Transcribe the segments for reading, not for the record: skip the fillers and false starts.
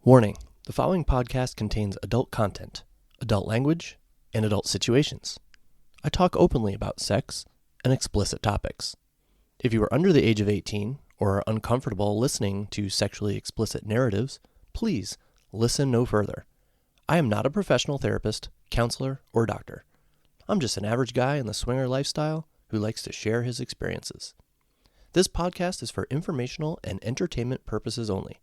Warning, the following podcast contains adult content, adult language, and adult situations. I talk openly about sex and explicit topics. If you are under the age of 18 or are uncomfortable listening to sexually explicit narratives, please listen no further. I am not a professional therapist, counselor, or doctor. I'm just an average guy in the swinger lifestyle who likes to share his experiences. This podcast is for informational and entertainment purposes only.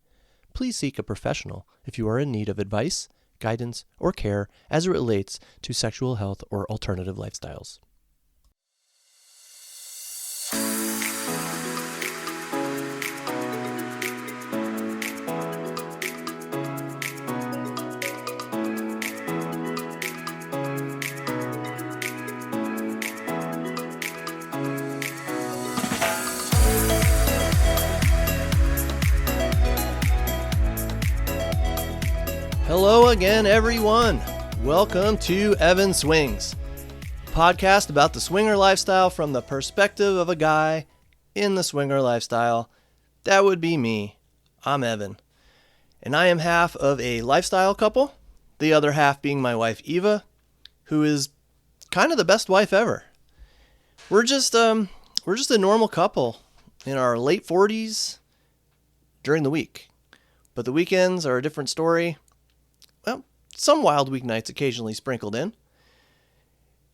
Please seek a professional if you are in need of advice, guidance, or care as it relates to sexual health or alternative lifestyles. Hello again, everyone. Welcome to Evan Swings, a podcast about the swinger lifestyle from the perspective of a guy in the swinger lifestyle. That would be me. I'm Evan, and I am half of a lifestyle couple, the other half being my wife, Eva, who is kind of the best wife ever. We're just a normal couple in our late 40s during the week, but the weekends are a different story. Well, some wild weeknights occasionally sprinkled in.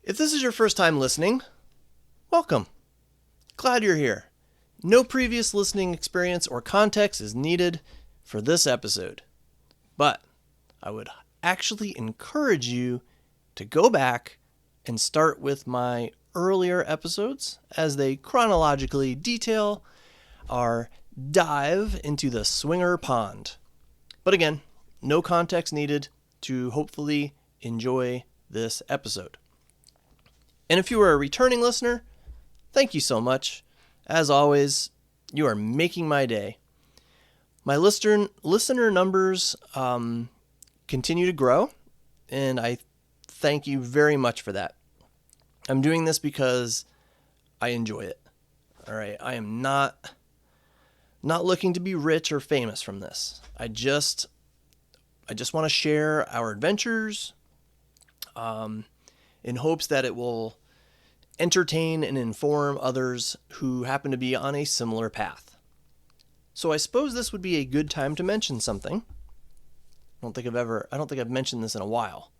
If this is your first time listening, welcome. Glad you're here. No previous listening experience or context is needed for this episode. But I would actually encourage you to go back and start with my earlier episodes as they chronologically detail our dive into the swinger pond. But again, no context needed to hopefully enjoy this episode. And if you are a returning listener, thank you so much. As always, you are making my day. My listener numbers continue to grow, and I thank you very much for that. I'm doing this because I enjoy it. All right, I am not looking to be rich or famous from this. I just want to share our adventures in hopes that it will entertain and inform others who happen to be on a similar path. So I suppose this would be a good time to mention something. I don't think I've mentioned this in a while.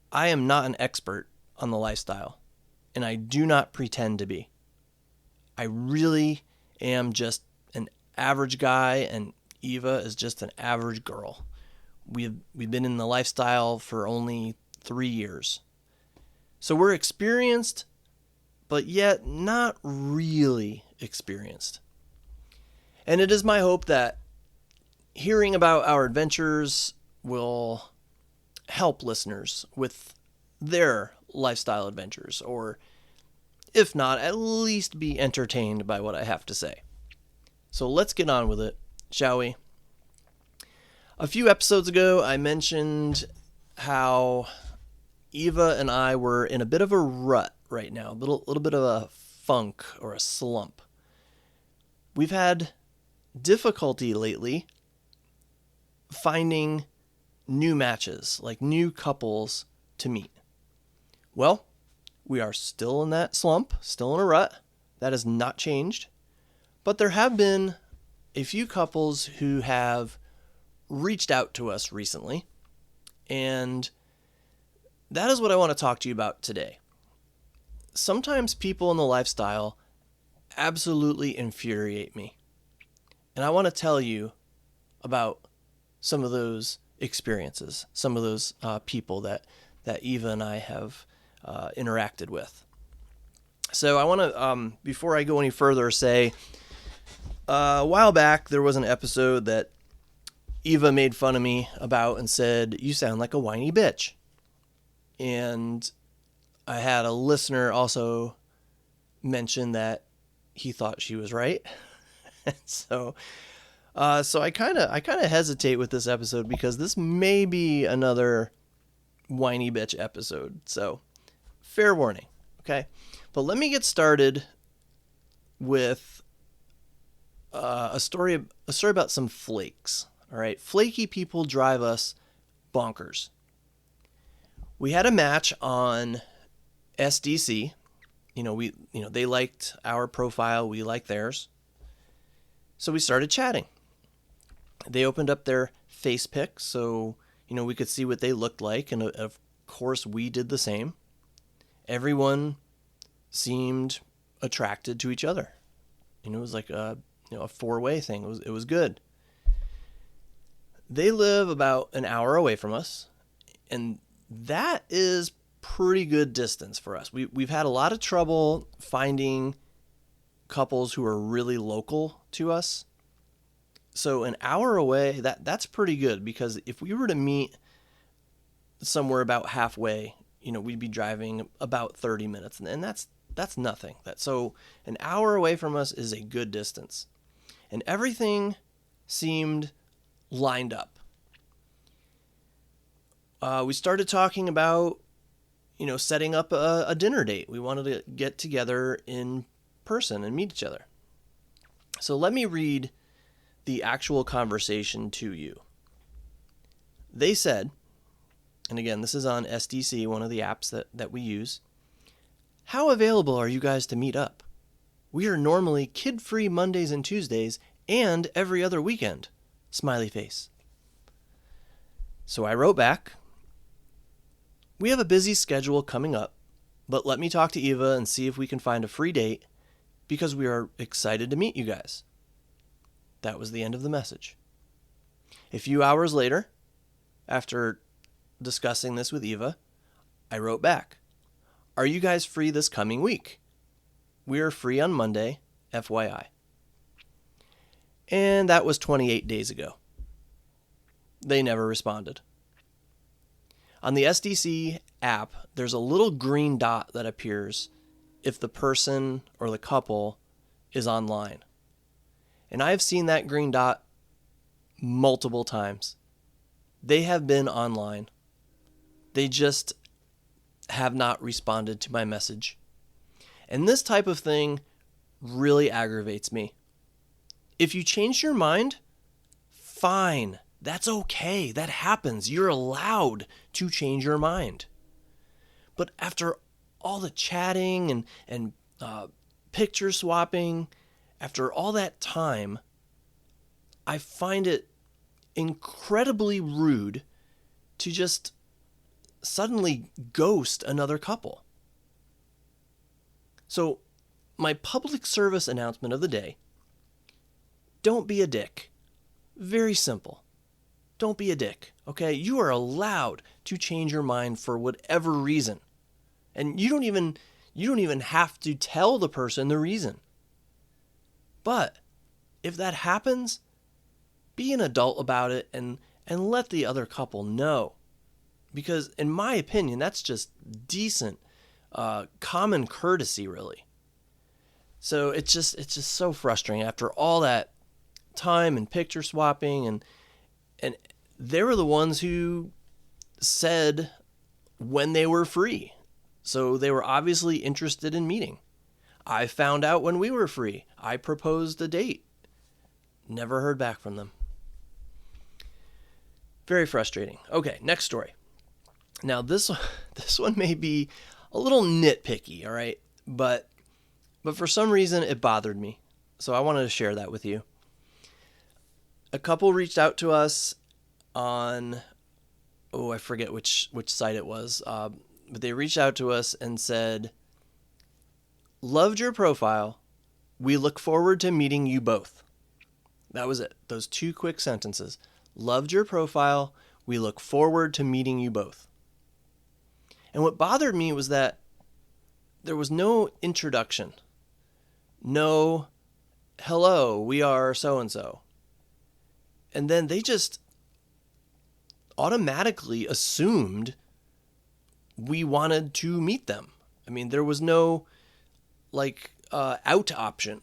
I am not an expert on the lifestyle, and I do not pretend to be. I really am just an average guy, and Eva is just an average girl. We've been in the lifestyle for only 3 years. So we're experienced, but yet not really experienced. And it is my hope that hearing about our adventures will help listeners with their lifestyle adventures, or if not, at least be entertained by what I have to say. So let's get on with it, shall we? A few episodes ago, I mentioned how Eva and I were in a bit of a rut right now, a little bit of a funk or a slump. We've had difficulty lately finding new matches, like new couples to meet. Well, we are still in that slump, still in a rut. That has not changed. But there have been a few couples who have reached out to us recently, and that is what I want to talk to you about today. Sometimes people in the lifestyle absolutely infuriate me, and I want to tell you about some of those experiences, some of those people that Eva and I have interacted with. So I want to, before I go any further, say a while back there was an episode that Eva made fun of me about and said, "You sound like a whiny bitch." And I had a listener also mention that he thought she was right. So I kind of hesitate with this episode because this may be another whiny bitch episode. So fair warning, okay? But let me get started with a story about some flakes. All right. Flaky people drive us bonkers. We had a match on SDC. They liked our profile. We liked theirs. So we started chatting. They opened up their face pic so, we could see what they looked like. And of course, we did the same. Everyone seemed attracted to each other. It was like a four-way thing. It was good. They live about an hour away from us, and that is pretty good distance for us. We've had a lot of trouble finding couples who are really local to us. So an hour away, that's pretty good, because if we were to meet somewhere about halfway, we'd be driving about 30 minutes, and that's nothing. So an hour away from us is a good distance. And everything seemed lined up. We started talking about, setting up a dinner date. We wanted to get together in person and meet each other. So let me read the actual conversation to you. They said, and again, this is on SDC, one of the apps that we use, "How available are you guys to meet up? We are normally kid-free Mondays and Tuesdays and every other weekend." Smiley face. So I wrote back, "We have a busy schedule coming up, but let me talk to Eva and see if we can find a free date, because we are excited to meet you guys." That was the end of the message. A few hours later, after discussing this with Eva, I wrote back, "Are you guys free this coming week? We are free on Monday, FYI." And that was 28 days ago. They never responded. On the SDC app, there's a little green dot that appears if the person or the couple is online. And I've seen that green dot multiple times. They have been online. They just have not responded to my message. And this type of thing really aggravates me. If you change your mind, fine. That's okay. That happens. You're allowed to change your mind. But after all the chatting and picture swapping, after all that time, I find it incredibly rude to just suddenly ghost another couple. So, my public service announcement of the day: don't be a dick. Very simple. Don't be a dick, okay? You are allowed to change your mind for whatever reason. And you don't even have to tell the person the reason. But if that happens, be an adult about it and let the other couple know. Because in my opinion, that's just decent, common courtesy, really. So it's just so frustrating after all that time and picture swapping, and they were the ones who said when they were free. So they were obviously interested in meeting. I found out when we were free. I proposed a date. Never heard back from them. Very frustrating. Okay, next story. Now this one may be a little nitpicky, all right? But for some reason it bothered me. So I wanted to share that with you. A couple reached out to us on, I forget which site it was, but they reached out to us and said, "Loved your profile. We look forward to meeting you both." That was it. Those two quick sentences. Loved your profile. We look forward to meeting you both. And what bothered me was that there was no introduction. No, "Hello, we are so-and-so." And then they just automatically assumed we wanted to meet them. I mean, there was no out option.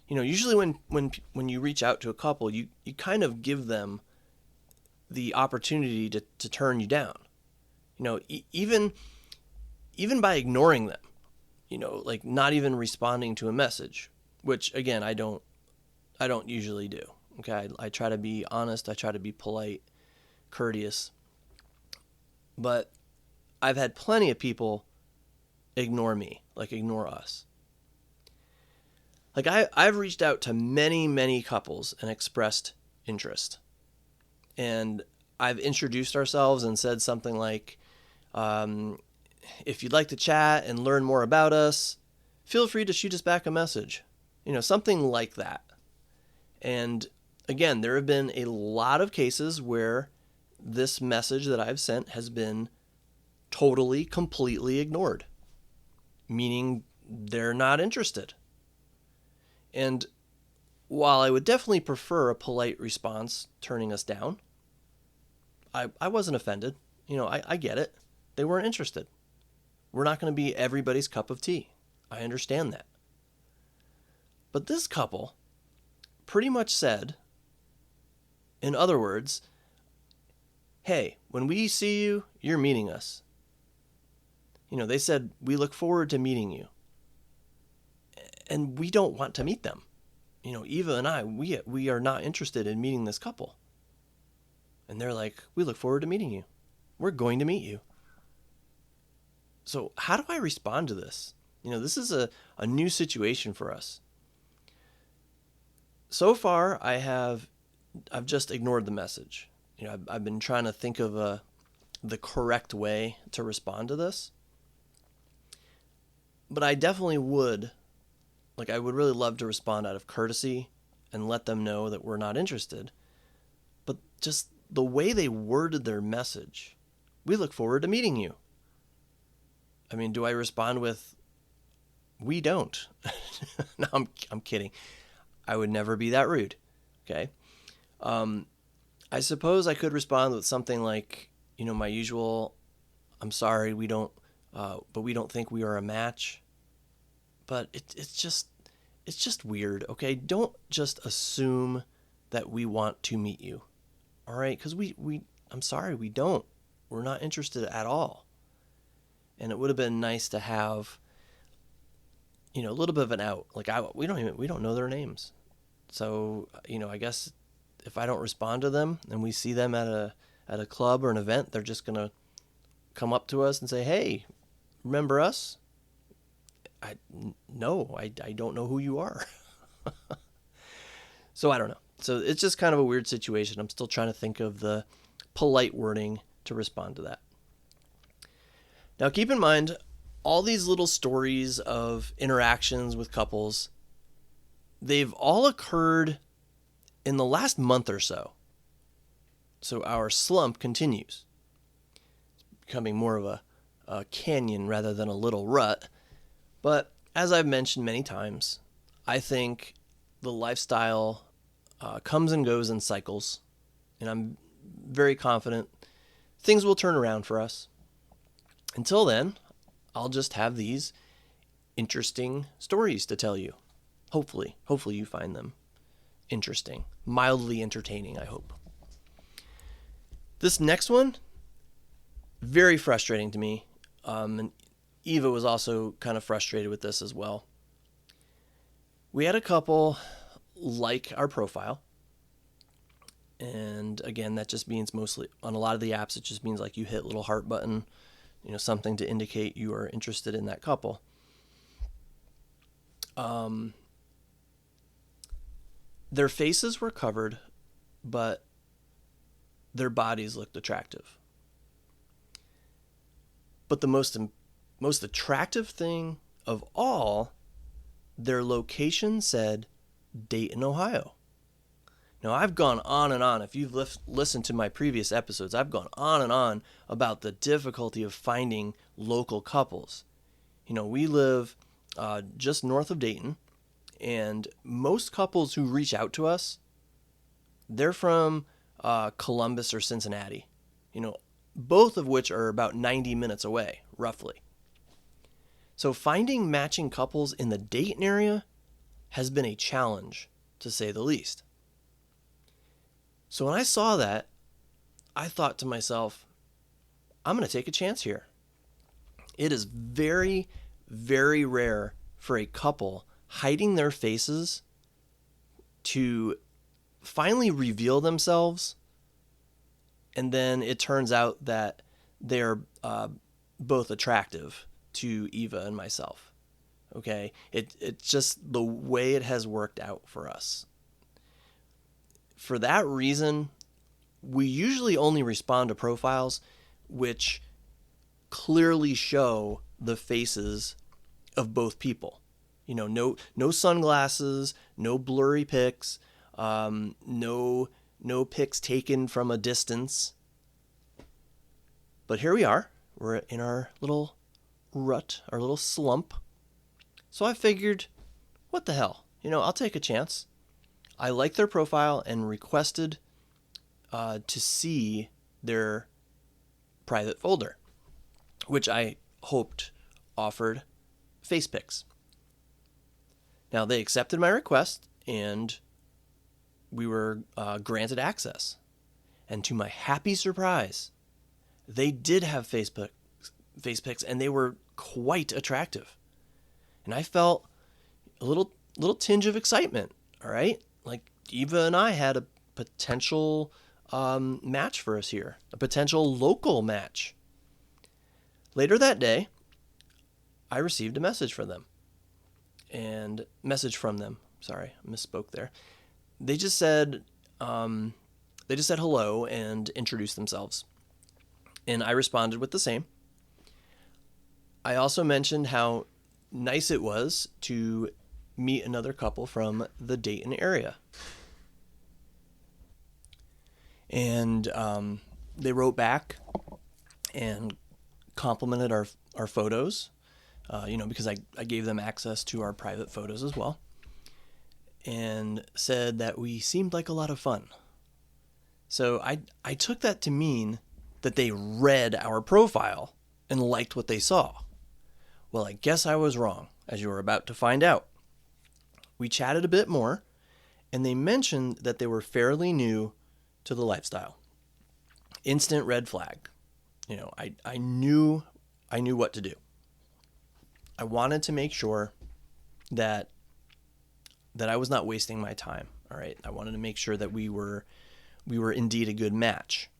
Usually when you reach out to a couple, you kind of give them the opportunity to turn you down. Even by ignoring them, not even responding to a message, which again I don't usually do. Okay, I try to be honest, I try to be polite, courteous. But I've had plenty of people ignore me, like ignore us. Like I've reached out to many, many couples and expressed interest. And I've introduced ourselves and said something like, if you'd like to chat and learn more about us, feel free to shoot us back a message. Something like that. And again, there have been a lot of cases where this message that I've sent has been totally, completely ignored, meaning they're not interested. And while I would definitely prefer a polite response turning us down, I wasn't offended. I get it. They weren't interested. We're not going to be everybody's cup of tea. I understand that. But this couple pretty much said, in other words, hey, when we see you, you're meeting us. They said, we look forward to meeting you. And we don't want to meet them. Eva and I, we are not interested in meeting this couple. And they're like, we look forward to meeting you. We're going to meet you. So how do I respond to this? This is a new situation for us. So far, I've just ignored the message. I've been trying to think of the correct way to respond to this. But I definitely would. I would really love to respond out of courtesy and let them know that we're not interested. But just the way they worded their message, we look forward to meeting you. I mean, do I respond with, we don't? No, I'm kidding. I would never be that rude. Okay. I suppose I could respond with something like, my usual, I'm sorry, we don't think we are a match. But it's just weird, okay? Don't just assume that we want to meet you, all right? Because I'm sorry, we don't. We're not interested at all. And it would have been nice to have, a little bit of an out. We don't know their names. So, I guess if I don't respond to them and we see them at a club or an event, they're just going to come up to us and say, hey, remember us? I don't know who you are. So I don't know. So it's just kind of a weird situation. I'm still trying to think of the polite wording to respond to that. Now keep in mind, all these little stories of interactions with couples, they've all occurred in the last month or so. So our slump continues. It's becoming more of a canyon rather than a little rut. But as I've mentioned many times, I think the lifestyle comes and goes in cycles, and I'm very confident things will turn around for us. Until then, I'll just have these interesting stories to tell you. Hopefully you find them interesting, mildly entertaining, I hope. This next one, very frustrating to me, and Eva was also kind of frustrated with this as well. We had a couple like our profile. And again, that just means mostly on a lot of the apps, it just means like you hit a little heart button, something to indicate you are interested in that couple. Their faces were covered, but their bodies looked attractive. But the most attractive thing of all, their location said Dayton, Ohio. Now, I've gone on and on. If you've listened to my previous episodes, I've gone on and on about the difficulty of finding local couples. We live just north of Dayton, and most couples who reach out to us, they're from Columbus or Cincinnati, both of which are about 90 minutes away, roughly. So finding matching couples in the Dayton area has been a challenge, to say the least. So when I saw that, I thought to myself, I'm going to take a chance here. It is very, very rare for a couple hiding their faces to finally reveal themselves, and then it turns out that they're both attractive to Eva and myself. Okay, it's just the way it has worked out for us. For that reason, we usually only respond to profiles which clearly show the faces of both people. You know, no sunglasses, no blurry pics, no pics taken from a distance. But here we are. We're in our little rut, our little slump. So I figured, what the hell? I'll take a chance. I liked their profile and requested to see their private folder, which I hoped offered face pics. Now, they accepted my request, and we were granted access. And to my happy surprise, they did have face pics, and they were quite attractive. And I felt a little tinge of excitement, all right? Like, Eva and I had a potential match for us here, a potential local match. Later that day, I received a message from them. Sorry, I misspoke there. They just said hello and introduced themselves. And I responded with the same. I also mentioned how nice it was to meet another couple from the Dayton area. And they wrote back and complimented our photos, because I gave them access to our private photos as well, and said that we seemed like a lot of fun. So I took that to mean that they read our profile and liked what they saw. Well, I guess I was wrong, as you were about to find out. We chatted a bit more, and they mentioned that they were fairly new to the lifestyle. Instant red flag. I knew what to do. I wanted to make sure that I was not wasting my time. All right. I wanted to make sure that we were indeed a good match.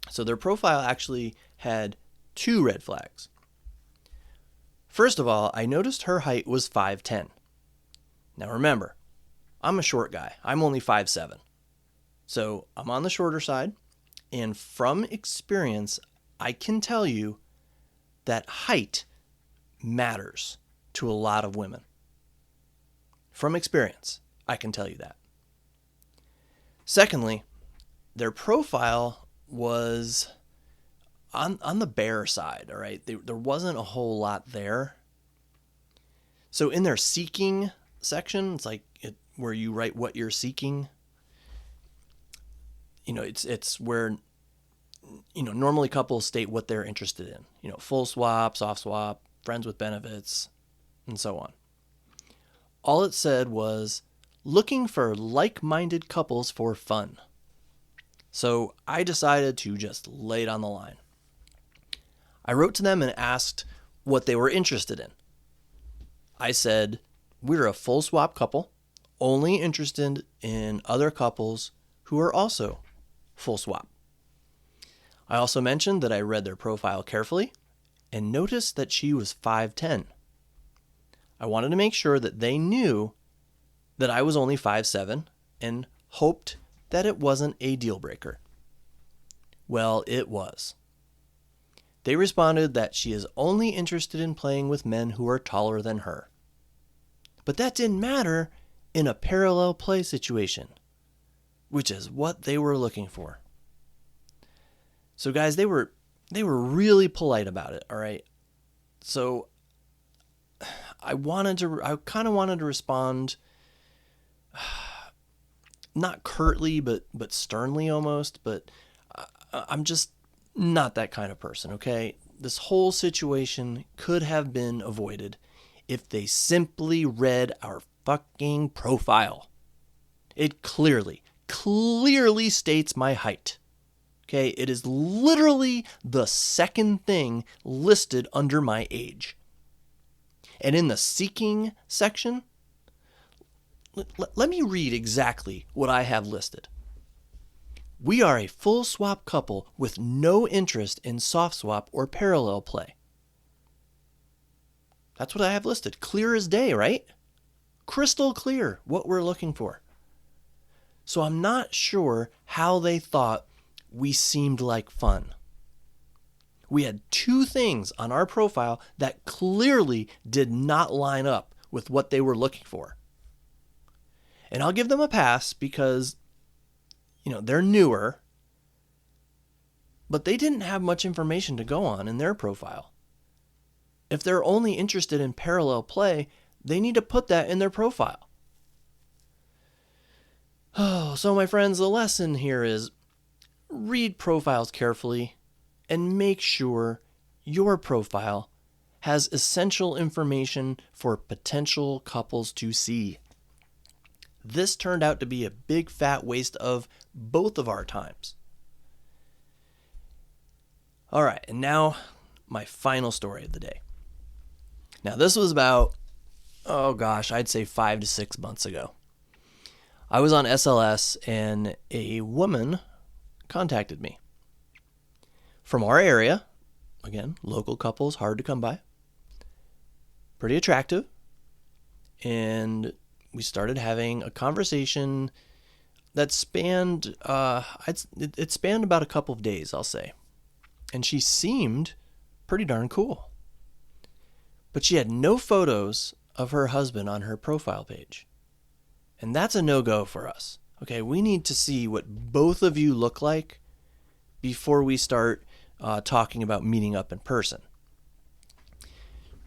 So their profile actually had 2 red flags. First of all, I noticed her height was 5'10". Now remember, I'm a short guy. I'm only 5'7". So I'm on the shorter side. And from experience, I can tell you that height matters to a lot of women. From experience, I can tell you that. Secondly, their profile was on the bare side, all right? There wasn't a whole lot there. So in their seeking section, it's like where you write what you're seeking. It's where, normally couples state what they're interested in. Full swap, soft swap, friends with benefits, and so on. All it said was, looking for like-minded couples for fun. So I decided to just lay it on the line. I wrote to them and asked what they were interested in. I said, we're a full swap couple, only interested in other couples who are also full swap. I also mentioned that I read their profile carefully and noticed that she was 5'10". I wanted to make sure that they knew that I was only 5'7" and hoped that it wasn't a deal breaker. Well, it was. They responded that she is only interested in playing with men who are taller than her. But that didn't matter in a parallel play situation, which is what they were looking for. So guys, they were really polite about it, all right? So I kind of wanted to respond not curtly, but sternly almost, but I'm just not that kind of person, okay? This whole situation could have been avoided if they simply read our fucking profile. It clearly states my height. Okay, it is literally the second thing listed under my age. And in the seeking section, let me read exactly what I have listed. We are a full swap couple with no interest in soft swap or parallel play. That's what I have listed. Clear as day, right? Crystal clear what we're looking for. So I'm not sure how they thought we seemed like fun. We had two things on our profile that clearly did not line up with what they were looking for. And I'll give them a pass because, they're newer, but they didn't have much information to go on in their profile. If they're only interested in parallel play, they need to put that in their profile. Oh, so my friends, the lesson here is read profiles carefully and make sure your profile has essential information for potential couples to see. This turned out to be a big fat waste of both of our times. All right, and now my final story of the day. Now this was about, I'd say 5 to 6 months ago. I was on SLS and a woman contacted me from our area. Again, local couples, hard to come by. Pretty attractive. And we started having a conversation that spanned, it spanned about a couple of days, I'll say. And she seemed pretty darn cool. But she had no photos of her husband on her profile page. And that's a no-go for us. Okay, we need to see what both of you look like before we start talking about meeting up in person.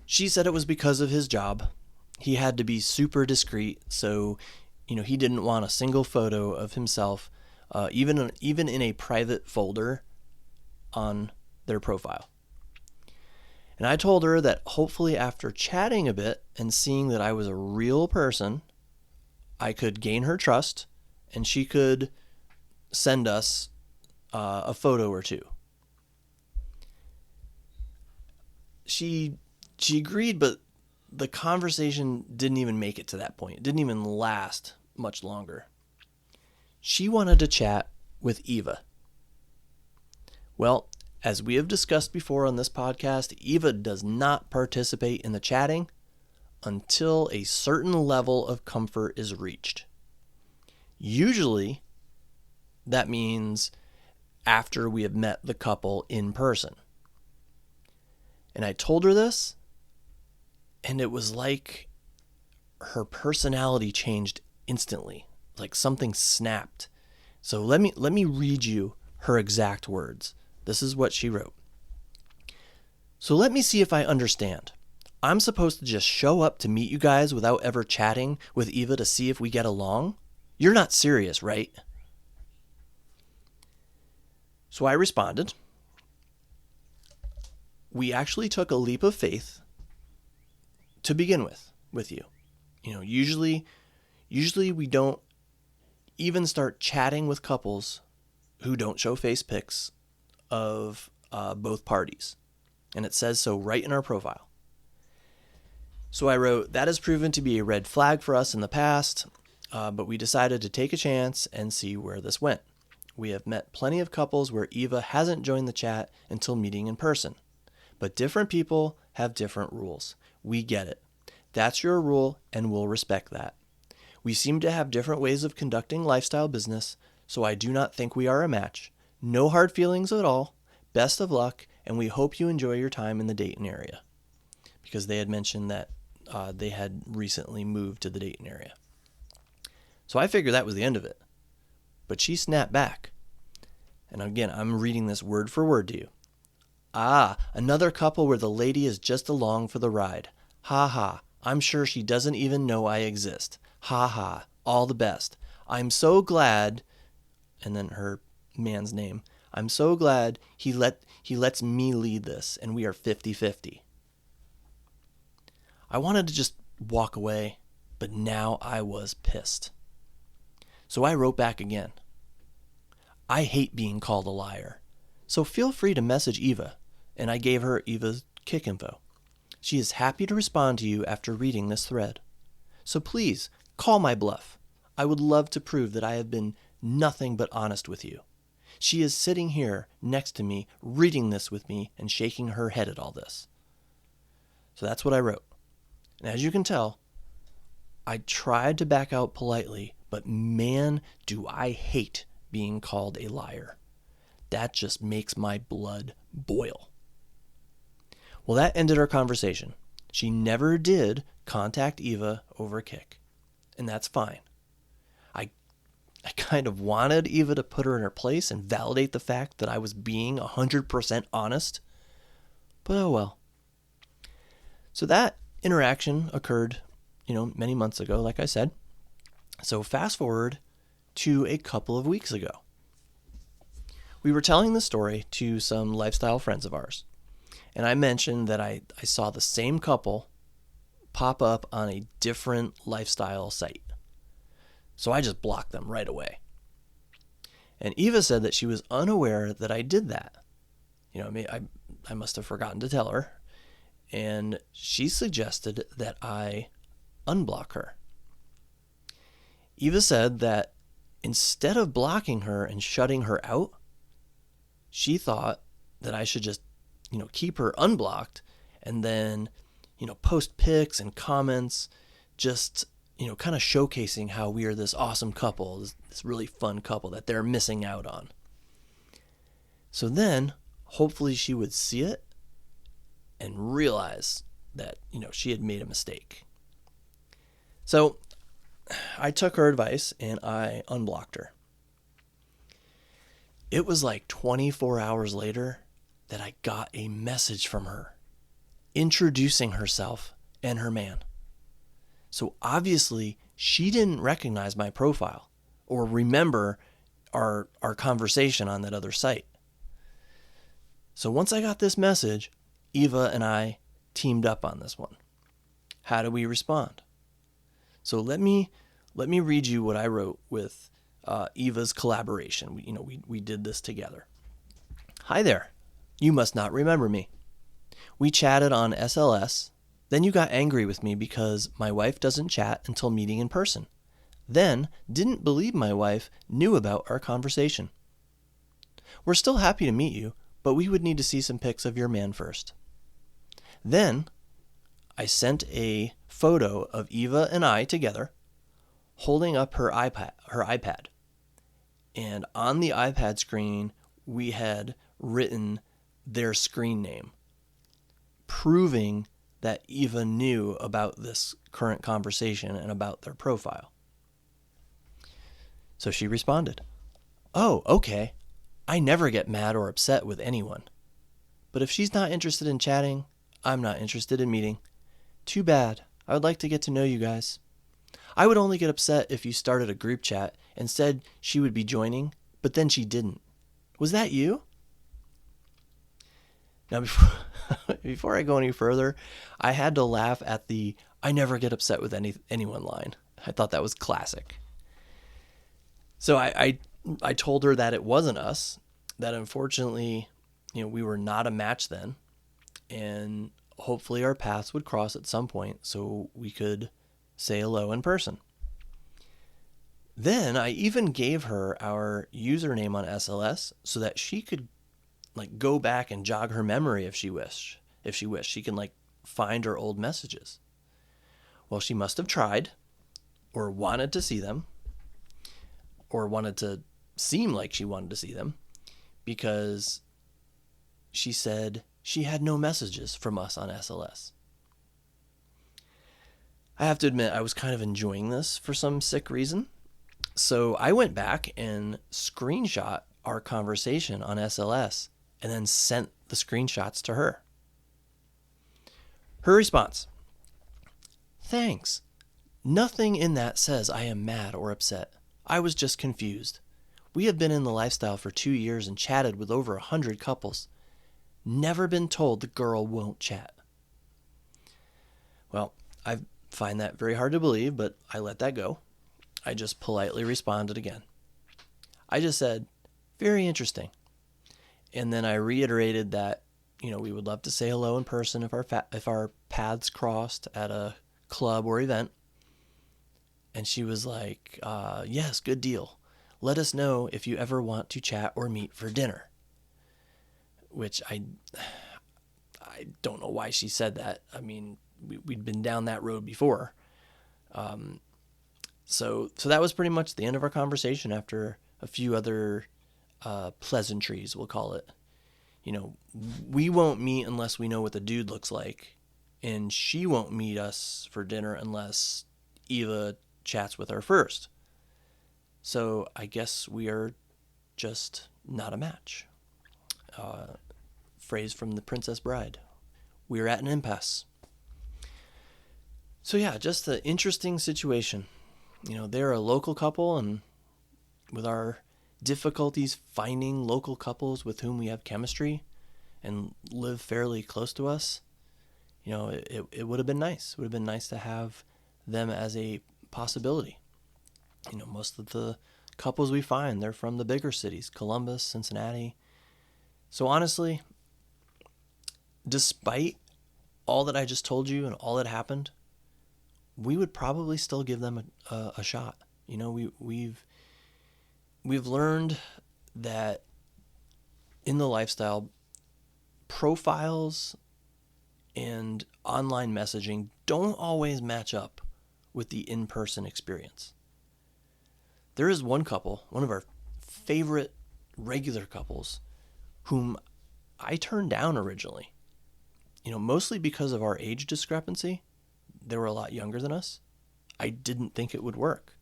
She said it was because of his job. He had to be super discreet, so he didn't want a single photo of himself, even in a private folder on their profile. And I told her that hopefully after chatting a bit and seeing that I was a real person, I could gain her trust and she could send us a photo or two. She agreed, but the conversation didn't even make it to that point. It didn't even last much longer. She wanted to chat with Eva. Well, as we have discussed before on this podcast, Eva does not participate in the chatting until a certain level of comfort is reached. Usually, that means after we have met the couple in person. And I told her this, and it was like her personality changed instantly, like something snapped. So let me read you her exact words. This is what she wrote. So let me see if I understand. I'm supposed to just show up to meet you guys without ever chatting with Eva to see if we get along? You're not serious, right? So I responded. We actually took a leap of faith to begin with you. Usually we don't even start chatting with couples who don't show face pics of both parties. And it says so right in our profile. So I wrote, that has proven to be a red flag for us in the past, but we decided to take a chance and see where this went. We have met plenty of couples where Eva hasn't joined the chat until meeting in person. But different people have different rules. We get it. That's your rule, and we'll respect that. We seem to have different ways of conducting lifestyle business, so I do not think we are a match. No hard feelings at all. Best of luck, and we hope you enjoy your time in the Dayton area. Because they had mentioned that they had recently moved to the Dayton area. So I figured that was the end of it. But she snapped back. And again, I'm reading this word for word to you. Another couple where the lady is just along for the ride. Ha ha. I'm sure she doesn't even know I exist. Ha ha. All the best. I'm so glad, and then her man's name, I'm so glad he lets me lead this, and we are 50-50. I wanted to just walk away, but now I was pissed. So I wrote back again. I hate being called a liar, so feel free to message Eva, and I gave her Eva's kick info. She is happy to respond to you after reading this thread. So please, Call my bluff. I would love to prove that I have been nothing but honest with you. She is sitting here next to me, reading this with me, and shaking her head at all this. So that's what I wrote. And as you can tell, I tried to back out politely, but man, do I hate being called a liar. That just makes my blood boil. Well, that ended our conversation. She never did contact Eva over Kik, and that's fine. I kind of wanted Eva to put her in her place and validate the fact that I was being 100% honest, but oh well. So that interaction occurred, many months ago, like I said. So fast forward to a couple of weeks ago. We were telling the story to some lifestyle friends of ours, and I mentioned that I saw the same couple pop up on a different lifestyle site. So I just blocked them right away. And Eva said that she was unaware that I did that. I must have forgotten to tell her. And she suggested that I unblock her. Eva said that instead of blocking her and shutting her out, she thought that I should just, keep her unblocked and then, post pics and comments, just, kind of showcasing how we are this awesome couple, this really fun couple that they're missing out on. So then, hopefully she would see it and realize that, she had made a mistake. So I took her advice and I unblocked her. It was like 24 hours later that I got a message from her introducing herself and her man. So obviously she didn't recognize my profile or remember our conversation on that other site. So once I got this message, Eva and I teamed up on this one. How do we respond? So let me read you what I wrote with Eva's collaboration. We did this together. Hi there. You must not remember me. We chatted on SLS. Then you got angry with me because my wife doesn't chat until meeting in person. Then didn't believe my wife knew about our conversation. We're still happy to meet you, but we would need to see some pics of your man first. Then I sent a photo of Eva and I together holding up her iPad. And on the iPad screen, we had written their screen name, proving that Eva knew about this current conversation and about their profile. So she responded, "Oh, okay. I never get mad or upset with anyone. But if she's not interested in chatting, I'm not interested in meeting. Too bad. I would like to get to know you guys. I would only get upset if you started a group chat and said she would be joining, but then she didn't. Was that you?" Now, before I go any further, I had to laugh at the "I never get upset with anyone" line. I thought that was classic. So I told her that it wasn't us, that unfortunately, we were not a match then, and hopefully our paths would cross at some point so we could say hello in person. Then I even gave her our username on SLS so that she could go back and jog her memory if she wished. She can find her old messages. Well, she must have tried or wanted to see them or wanted to seem like she wanted to see them because she said she had no messages from us on SLS. I have to admit, I was kind of enjoying this for some sick reason. So I went back and screenshot our conversation on SLS and then sent the screenshots to her. Her response: "Thanks. Nothing in that says I am mad or upset. I was just confused. We have been in the lifestyle for 2 years and chatted with over 100 couples. Never been told the girl won't chat." Well, I find that very hard to believe, but I let that go. I just politely responded again. I just said, "Very interesting." And then I reiterated that, we would love to say hello in person if our paths crossed at a club or event. And she was like, yes, good deal. Let us know if you ever want to chat or meet for dinner. Which I don't know why she said that. I mean, we'd been down that road before. So that was pretty much the end of our conversation after a few other pleasantries, we'll call it. You know, we won't meet unless we know what the dude looks like. And she won't meet us for dinner unless Eva chats with her first. So I guess we are just not a match. Phrase from The Princess Bride. We're at an impasse. So yeah, just an interesting situation. You know, they're a local couple, and with our difficulties finding local couples with whom we have chemistry and live fairly close to us, you know, it would have been nice. It would have been nice to have them as a possibility. You know, most of the couples we find, they're from the bigger cities, Columbus, Cincinnati. So honestly, despite all that I just told you and all that happened, we would probably still give them a shot. You know, we've learned that in the lifestyle, profiles and online messaging don't always match up with the in-person experience. There is one couple, one of our favorite regular couples, whom I turned down originally. You know, mostly because of our age discrepancy. They were a lot younger than us. I didn't think it would work.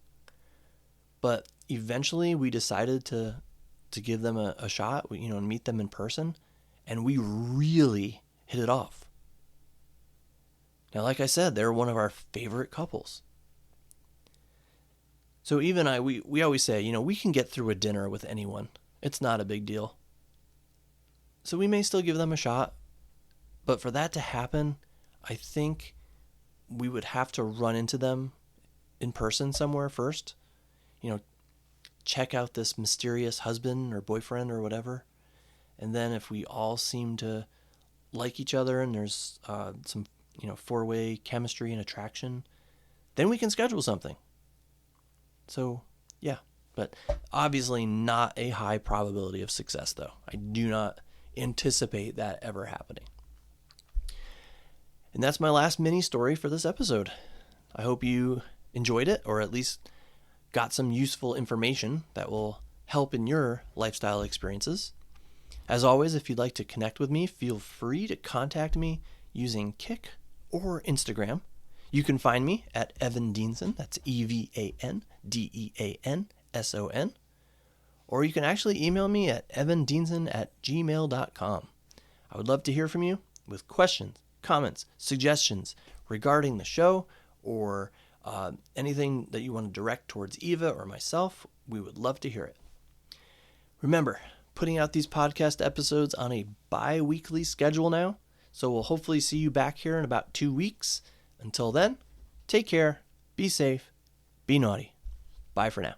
But eventually we decided to give them a shot, you know, and meet them in person. And we really hit it off. Now, like I said, they're one of our favorite couples. So Eve and I, we always say, you know, we can get through a dinner with anyone. It's not a big deal. So we may still give them a shot. But for that to happen, I think we would have to run into them in person somewhere first. You know, check out this mysterious husband or boyfriend or whatever. And then if we all seem to like each other and there's some, you know, four-way chemistry and attraction, then we can schedule something. So, yeah. But obviously not a high probability of success, though. I do not anticipate that ever happening. And that's my last mini story for this episode. I hope you enjoyed it, or at least got some useful information that will help in your lifestyle experiences. As always, if you'd like to connect with me, feel free to contact me using Kik or Instagram. You can find me at Evan Dienson, that's EvanDeanson, or you can actually email me at evandeenson@gmail.com. I would love to hear from you with questions, comments, suggestions regarding the show, or anything that you want to direct towards Eva or myself. We would love to hear it. Remember, putting out these podcast episodes on a bi-weekly schedule now, so we'll hopefully see you back here in about 2 weeks. Until then, take care, be safe, be naughty. Bye for now.